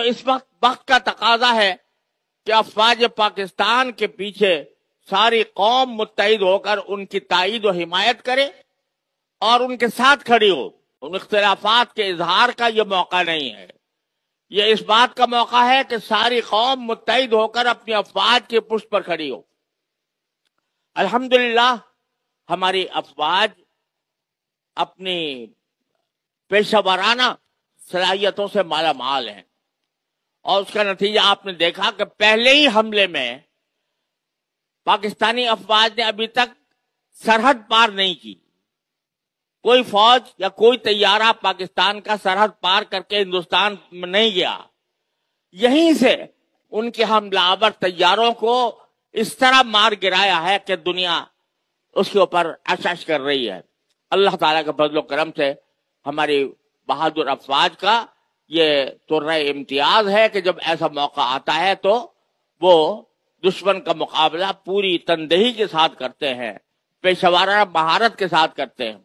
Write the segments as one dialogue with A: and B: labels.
A: اس وقت کا تقاضا ہے کہ افواج پاکستان کے پیچھے ساری قوم متحد ہو کر ان کی تائید و حمایت کرے اور ان کے ساتھ کھڑی ہو. ان اختلافات کے اظہار کا یہ موقع نہیں ہے. یہ اس بات کا موقع ہے کہ ساری قوم متحد ہو کر اپنی افواج کے پشت پر کھڑی ہو. الحمدللہ ہماری افواج اپنی پیشہ ورانہ صلاحیتوں سے مالا مال ہیں، اور اس کا نتیجہ آپ نے دیکھا کہ پہلے ہی حملے میں پاکستانی افواج نے ابھی تک سرحد پار نہیں کی. کوئی فوج یا کوئی طیارہ پاکستان کا سرحد پار کر کے ہندوستان میں نہیں گیا. یہیں سے ان کے حملہ آور طیاروں کو اس طرح مار گرایا ہے کہ دنیا اس کے اوپر اشش کر رہی ہے. اللہ تعالیٰ کے فضل و کرم سے ہماری بہادر افواج کا یہ طرح امتیاز ہے کہ جب ایسا موقع آتا ہے تو وہ دشمن کا مقابلہ پوری تندہی کے ساتھ کرتے ہیں، پیشہ ورانہ مہارت کے ساتھ کرتے ہیں.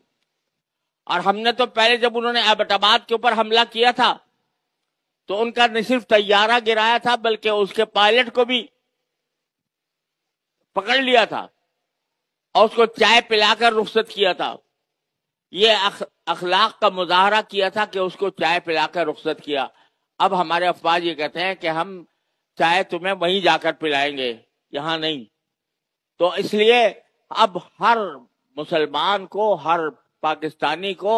A: اور ہم نے تو پہلے جب انہوں نے ایبٹ آباد کے اوپر حملہ کیا تھا تو ان کا نہ صرف طیارہ گرایا تھا بلکہ اس کے پائلٹ کو بھی پکڑ لیا تھا اور اس کو چائے پلا کر رخصت کیا تھا. یہ اخلاق کا مظاہرہ کیا تھا کہ اس کو چائے پلا کر رخصت کیا. اب ہمارے افواج یہ کہتے ہیں کہ ہم چائے تمہیں وہیں جا کر پلائیں گے، یہاں نہیں. تو اس لیے اب ہر مسلمان کو، ہر پاکستانی کو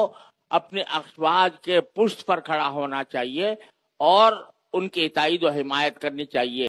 A: اپنے افواج کے پشت پر کھڑا ہونا چاہیے اور ان کی تائید و حمایت کرنی چاہیے.